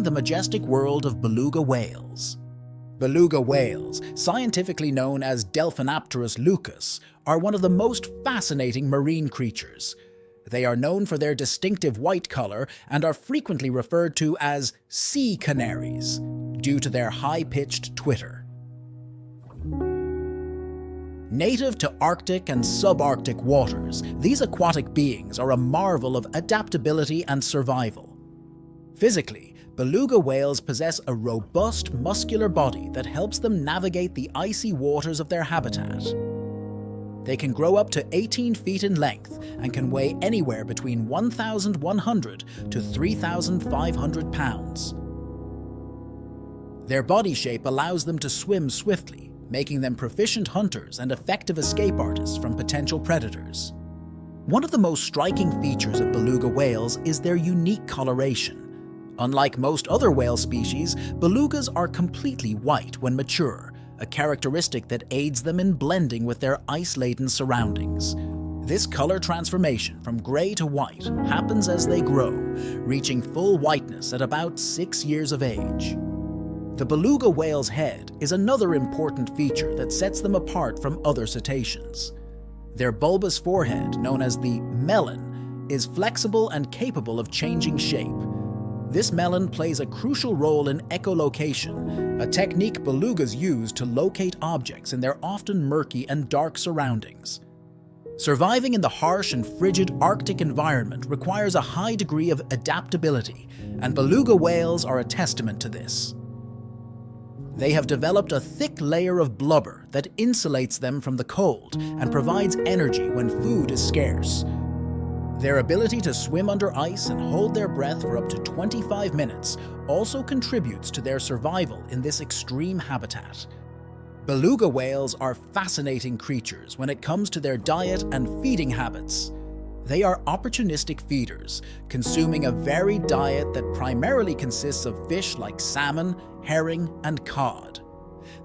the majestic world of beluga whales. Beluga whales, scientifically known as Delphinapterus lucus, are one of the most fascinating marine creatures. They are known for their distinctive white color and are frequently referred to as sea canaries due to their high-pitched twitter. Native to Arctic and subarctic waters, these aquatic beings are a marvel of adaptability and survival. Physically, beluga whales possess a robust, muscular body that helps them navigate the icy waters of their habitat. They can grow up to 18 feet in length and can weigh anywhere between 1,100 to 3,500 pounds. Their body shape allows them to swim swiftly, making them proficient hunters and effective escape artists from potential predators. One of the most striking features of beluga whales is their unique coloration. Unlike most other whale species, belugas are completely white when mature, a characteristic that aids them in blending with their ice-laden surroundings. This color transformation from gray to white happens as they grow, reaching full whiteness at about 6 years of age. The beluga whale's head is another important feature that sets them apart from other cetaceans. Their bulbous forehead, known as the melon, is flexible and capable of changing shape. This melon plays a crucial role in echolocation, a technique belugas use to locate objects in their often murky and dark surroundings. Surviving in the harsh and frigid Arctic environment requires a high degree of adaptability, and beluga whales are a testament to this. They have developed a thick layer of blubber that insulates them from the cold and provides energy when food is scarce. Their ability to swim under ice and hold their breath for up to 25 minutes also contributes to their survival in this extreme habitat. Beluga whales are fascinating creatures when it comes to their diet and feeding habits. They are opportunistic feeders, consuming a varied diet that primarily consists of fish like salmon, herring, and cod.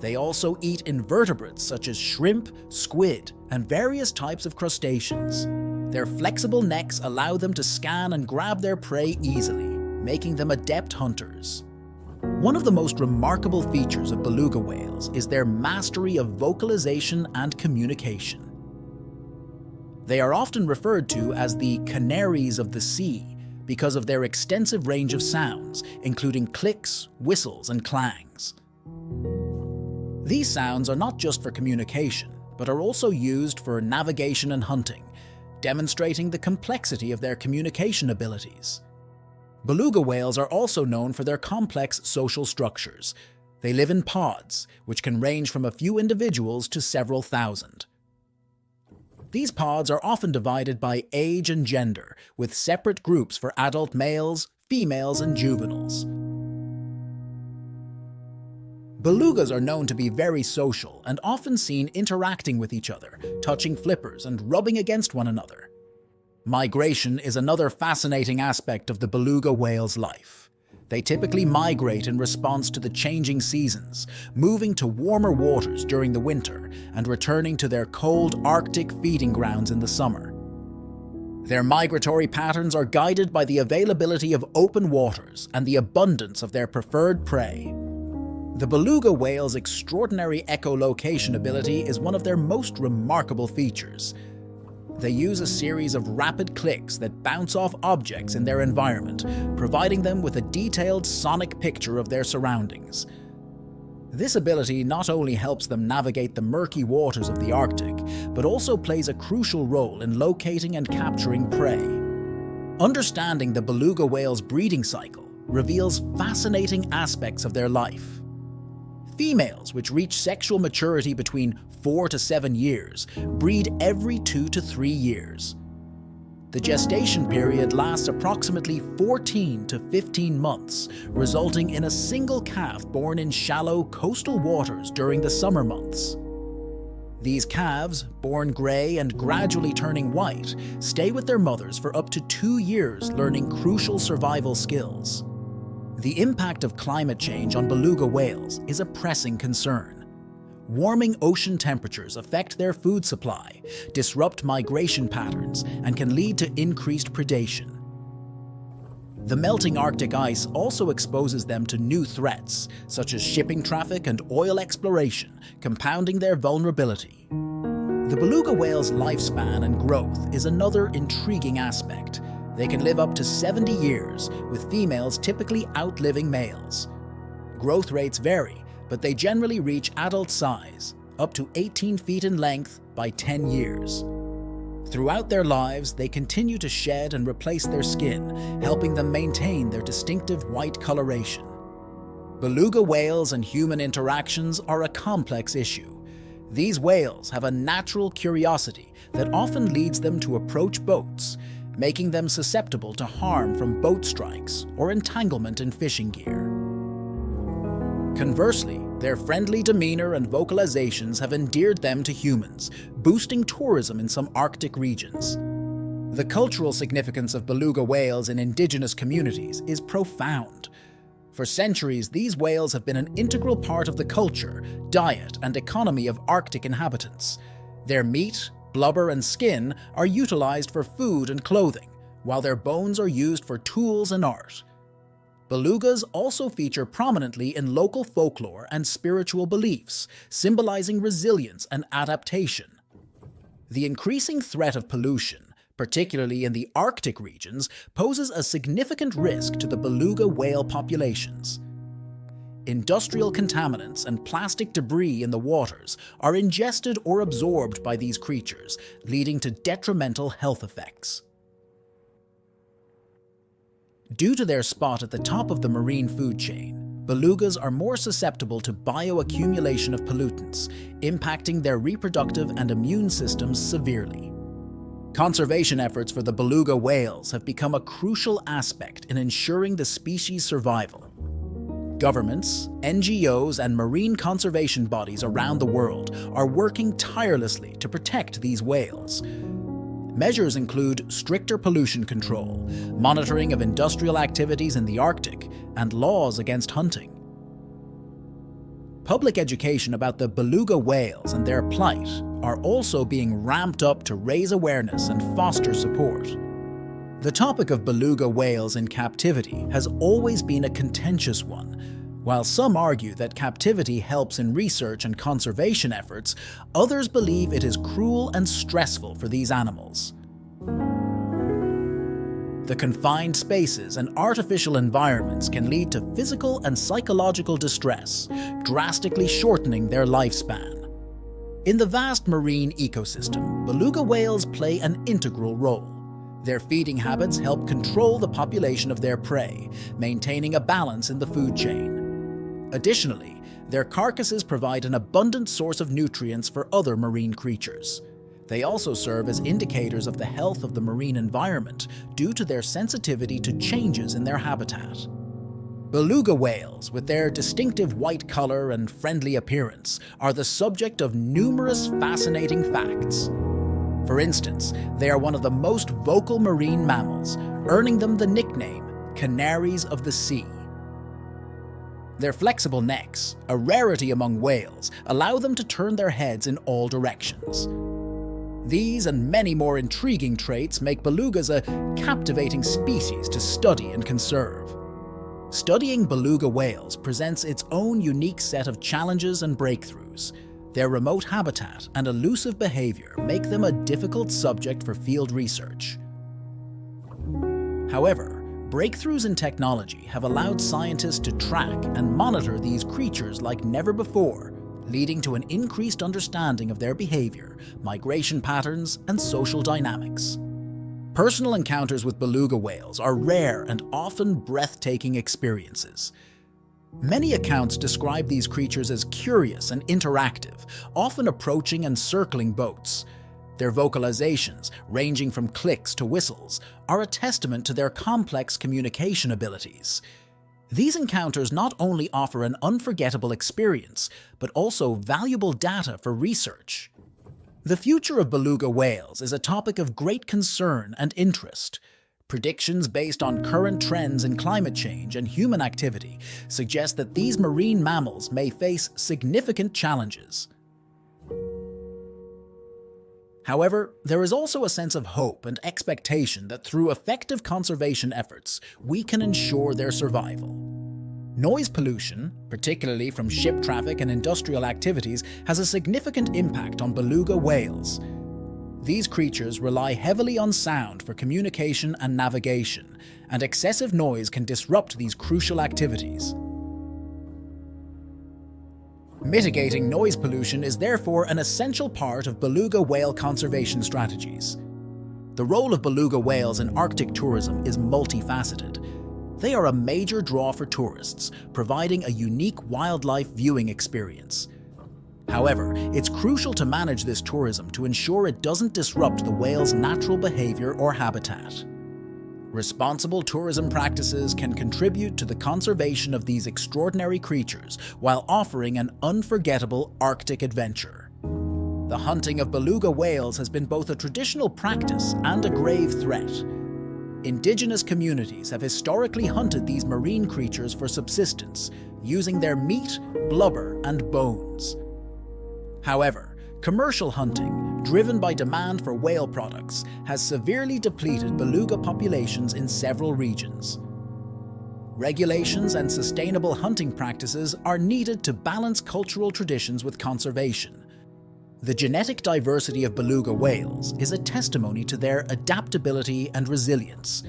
They also eat invertebrates such as shrimp, squid, and various types of crustaceans. Their flexible necks allow them to scan and grab their prey easily, making them adept hunters. One of the most remarkable features of beluga whales is their mastery of vocalization and communication. They are often referred to as the canaries of the sea because of their extensive range of sounds, including clicks, whistles, and clangs. These sounds are not just for communication, but are also used for navigation and hunting, demonstrating the complexity of their communication abilities. Beluga whales are also known for their complex social structures. They live in pods, which can range from a few individuals to several thousand. These pods are often divided by age and gender, with separate groups for adult males, females, and juveniles. Belugas are known to be very social and often seen interacting with each other, touching flippers and rubbing against one another. Migration is another fascinating aspect of the beluga whale's life. They typically migrate in response to the changing seasons, moving to warmer waters during the winter and returning to their cold Arctic feeding grounds in the summer. Their migratory patterns are guided by the availability of open waters and the abundance of their preferred prey. The beluga whale's extraordinary echolocation ability is one of their most remarkable features. They use a series of rapid clicks that bounce off objects in their environment, providing them with a detailed sonic picture of their surroundings. This ability not only helps them navigate the murky waters of the Arctic, but also plays a crucial role in locating and capturing prey. Understanding the beluga whale's breeding cycle reveals fascinating aspects of their life. Females, which reach sexual maturity between 4 to 7 years, breed every 2 to 3 years. The gestation period lasts approximately 14 to 15 months, resulting in a single calf born in shallow coastal waters during the summer months. These calves, born gray and gradually turning white, stay with their mothers for up to 2 years, learning crucial survival skills. The impact of climate change on beluga whales is a pressing concern. Warming ocean temperatures affect their food supply, disrupt migration patterns, and can lead to increased predation. The melting Arctic ice also exposes them to new threats, such as shipping traffic and oil exploration, compounding their vulnerability. The beluga whale's lifespan and growth is another intriguing aspect. They can live up to 70 years, with females typically outliving males. Growth rates vary, but they generally reach adult size, up to 18 feet in length by 10 years. Throughout their lives, they continue to shed and replace their skin, helping them maintain their distinctive white coloration. Beluga whales and human interactions are a complex issue. These whales have a natural curiosity that often leads them to approach boats, making them susceptible to harm from boat strikes or entanglement in fishing gear. Conversely, their friendly demeanor and vocalizations have endeared them to humans, boosting tourism in some Arctic regions. The cultural significance of beluga whales in indigenous communities is profound. For centuries, these whales have been an integral part of the culture, diet, and economy of Arctic inhabitants. Their meat, blubber, and skin are utilized for food and clothing, while their bones are used for tools and art. Belugas also feature prominently in local folklore and spiritual beliefs, symbolizing resilience and adaptation. The increasing threat of pollution, particularly in the Arctic regions, poses a significant risk to the beluga whale populations. Industrial contaminants and plastic debris in the waters are ingested or absorbed by these creatures, leading to detrimental health effects. Due to their spot at the top of the marine food chain, belugas are more susceptible to bioaccumulation of pollutants, impacting their reproductive and immune systems severely. Conservation efforts for the beluga whales have become a crucial aspect in ensuring the species' survival. Governments, NGOs, and marine conservation bodies around the world are working tirelessly to protect these whales. Measures include stricter pollution control, monitoring of industrial activities in the Arctic, and laws against hunting. Public education about the beluga whales and their plight are also being ramped up to raise awareness and foster support. The topic of beluga whales in captivity has always been a contentious one. While some argue that captivity helps in research and conservation efforts, others believe it is cruel and stressful for these animals. The confined spaces and artificial environments can lead to physical and psychological distress, drastically shortening their lifespan. In the vast marine ecosystem, beluga whales play an integral role. Their feeding habits help control the population of their prey, maintaining a balance in the food chain. Additionally, their carcasses provide an abundant source of nutrients for other marine creatures. They also serve as indicators of the health of the marine environment due to their sensitivity to changes in their habitat. Beluga whales, with their distinctive white color and friendly appearance, are the subject of numerous fascinating facts. For instance, they are one of the most vocal marine mammals, earning them the nickname "canaries of the sea." Their flexible necks, a rarity among whales, allow them to turn their heads in all directions. These and many more intriguing traits make belugas a captivating species to study and conserve. Studying beluga whales presents its own unique set of challenges and breakthroughs. Their remote habitat and elusive behavior make them a difficult subject for field research. However, breakthroughs in technology have allowed scientists to track and monitor these creatures like never before, leading to an increased understanding of their behavior, migration patterns, and social dynamics. Personal encounters with beluga whales are rare and often breathtaking experiences. Many accounts describe these creatures as curious and interactive, often approaching and circling boats. Their vocalizations, ranging from clicks to whistles, are a testament to their complex communication abilities. These encounters not only offer an unforgettable experience, but also valuable data for research. The future of beluga whales is a topic of great concern and interest. Predictions based on current trends in climate change and human activity suggest that these marine mammals may face significant challenges. However, there is also a sense of hope and expectation that through effective conservation efforts, we can ensure their survival. Noise pollution, particularly from ship traffic and industrial activities, has a significant impact on beluga whales. These creatures rely heavily on sound for communication and navigation, and excessive noise can disrupt these crucial activities. Mitigating noise pollution is therefore an essential part of beluga whale conservation strategies. The role of beluga whales in Arctic tourism is multifaceted. They are a major draw for tourists, providing a unique wildlife viewing experience. However, it's crucial to manage this tourism to ensure it doesn't disrupt the whale's natural behavior or habitat. Responsible tourism practices can contribute to the conservation of these extraordinary creatures while offering an unforgettable Arctic adventure. The hunting of beluga whales has been both a traditional practice and a grave threat. Indigenous communities have historically hunted these marine creatures for subsistence, using their meat, blubber, and bones. However, commercial hunting, driven by demand for whale products, has severely depleted beluga populations in several regions. Regulations and sustainable hunting practices are needed to balance cultural traditions with conservation. The genetic diversity of beluga whales is a testimony to their adaptability and resilience.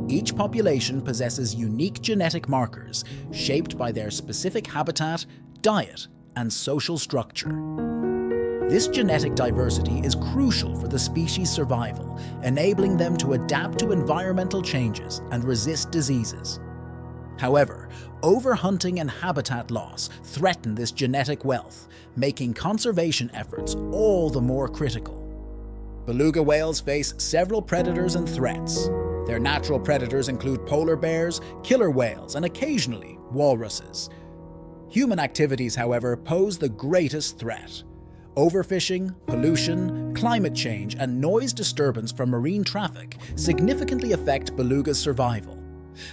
Each population possesses unique genetic markers shaped by their specific habitat, diet, and social structure. This genetic diversity is crucial for the species' survival, enabling them to adapt to environmental changes and resist diseases. However, overhunting and habitat loss threaten this genetic wealth, making conservation efforts all the more critical. Beluga whales face several predators and threats. Their natural predators include polar bears, killer whales, and occasionally walruses. Human activities, however, pose the greatest threat. Overfishing, pollution, climate change, and noise disturbance from marine traffic significantly affect belugas' survival.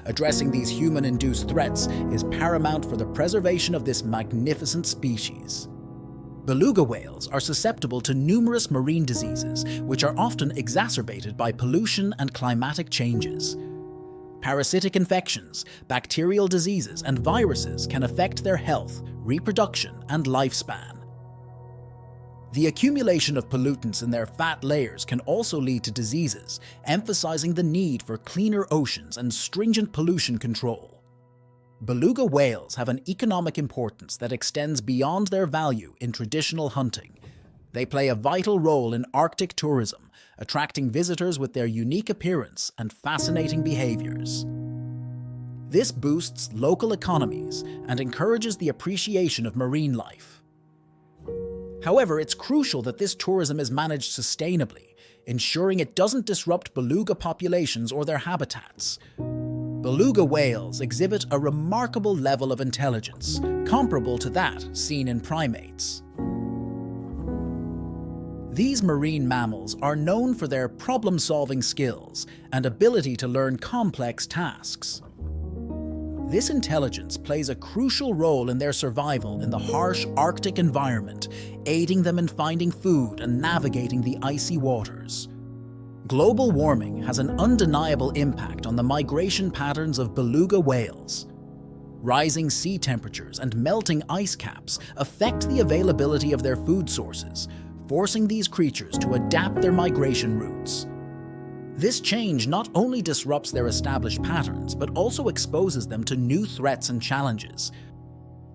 Addressing these human-induced threats is paramount for the preservation of this magnificent species. Beluga whales are susceptible to numerous marine diseases, which are often exacerbated by pollution and climatic changes. Parasitic infections, bacterial diseases, and viruses can affect their health, reproduction, and lifespan. The accumulation of pollutants in their fat layers can also lead to diseases, emphasizing the need for cleaner oceans and stringent pollution control. Beluga whales have an economic importance that extends beyond their value in traditional hunting. They play a vital role in Arctic tourism, attracting visitors with their unique appearance and fascinating behaviors. This boosts local economies and encourages the appreciation of marine life. However, it's crucial that this tourism is managed sustainably, ensuring it doesn't disrupt beluga populations or their habitats. Beluga whales exhibit a remarkable level of intelligence, comparable to that seen in primates. These marine mammals are known for their problem-solving skills and ability to learn complex tasks. This intelligence plays a crucial role in their survival in the harsh Arctic environment, aiding them in finding food and navigating the icy waters. Global warming has an undeniable impact on the migration patterns of beluga whales. Rising sea temperatures and melting ice caps affect the availability of their food sources, forcing these creatures to adapt their migration routes. This change not only disrupts their established patterns, but also exposes them to new threats and challenges.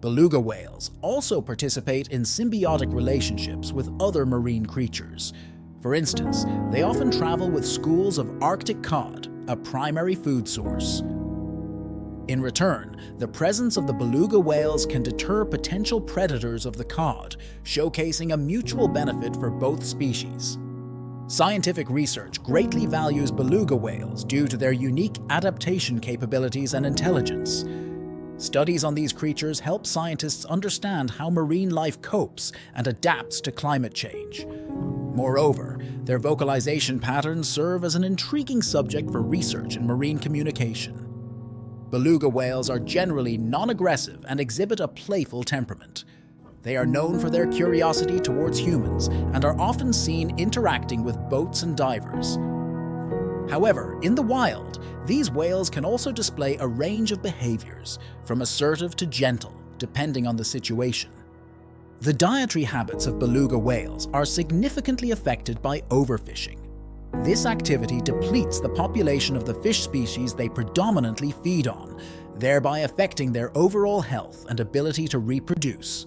Beluga whales also participate in symbiotic relationships with other marine creatures. For instance, they often travel with schools of Arctic cod, a primary food source. In return, the presence of the beluga whales can deter potential predators of the cod, showcasing a mutual benefit for both species. Scientific research greatly values beluga whales due to their unique adaptation capabilities and intelligence. Studies on these creatures help scientists understand how marine life copes and adapts to climate change. Moreover, their vocalization patterns serve as an intriguing subject for research in marine communication. Beluga whales are generally non-aggressive and exhibit a playful temperament. They are known for their curiosity towards humans and are often seen interacting with boats and divers. However, in the wild, these whales can also display a range of behaviors, from assertive to gentle, depending on the situation. The dietary habits of beluga whales are significantly affected by overfishing. This activity depletes the population of the fish species they predominantly feed on, thereby affecting their overall health and ability to reproduce.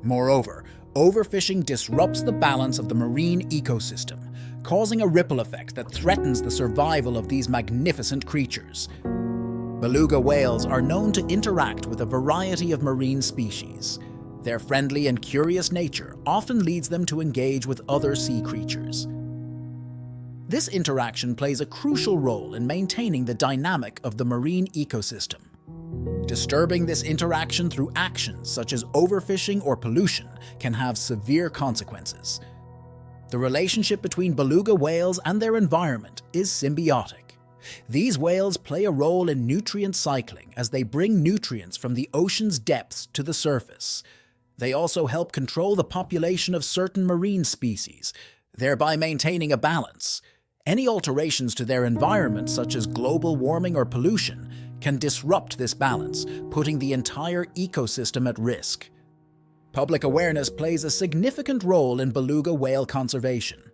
Moreover, overfishing disrupts the balance of the marine ecosystem, causing a ripple effect that threatens the survival of these magnificent creatures. Beluga whales are known to interact with a variety of marine species. Their friendly and curious nature often leads them to engage with other sea creatures. This interaction plays a crucial role in maintaining the dynamic of the marine ecosystem. Disturbing this interaction through actions such as overfishing or pollution can have severe consequences. The relationship between beluga whales and their environment is symbiotic. These whales play a role in nutrient cycling as they bring nutrients from the ocean's depths to the surface. They also help control the population of certain marine species, thereby maintaining a balance. Any alterations to their environment, such as global warming or pollution, can disrupt this balance, putting the entire ecosystem at risk. Public awareness plays a significant role in beluga whale conservation.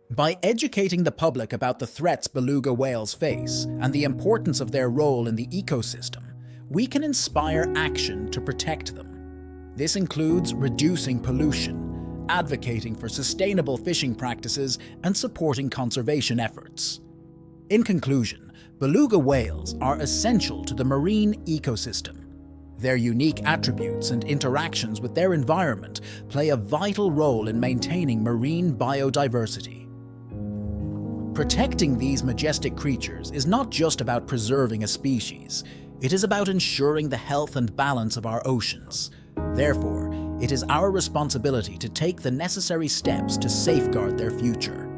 By educating the public about the threats beluga whales face and the importance of their role in the ecosystem, we can inspire action to protect them. This includes reducing pollution, advocating for sustainable fishing practices, and supporting conservation efforts. In conclusion, beluga whales are essential to the marine ecosystem. Their unique attributes and interactions with their environment play a vital role in maintaining marine biodiversity. Protecting these majestic creatures is not just about preserving a species, it is about ensuring the health and balance of our oceans. Therefore, it is our responsibility to take the necessary steps to safeguard their future.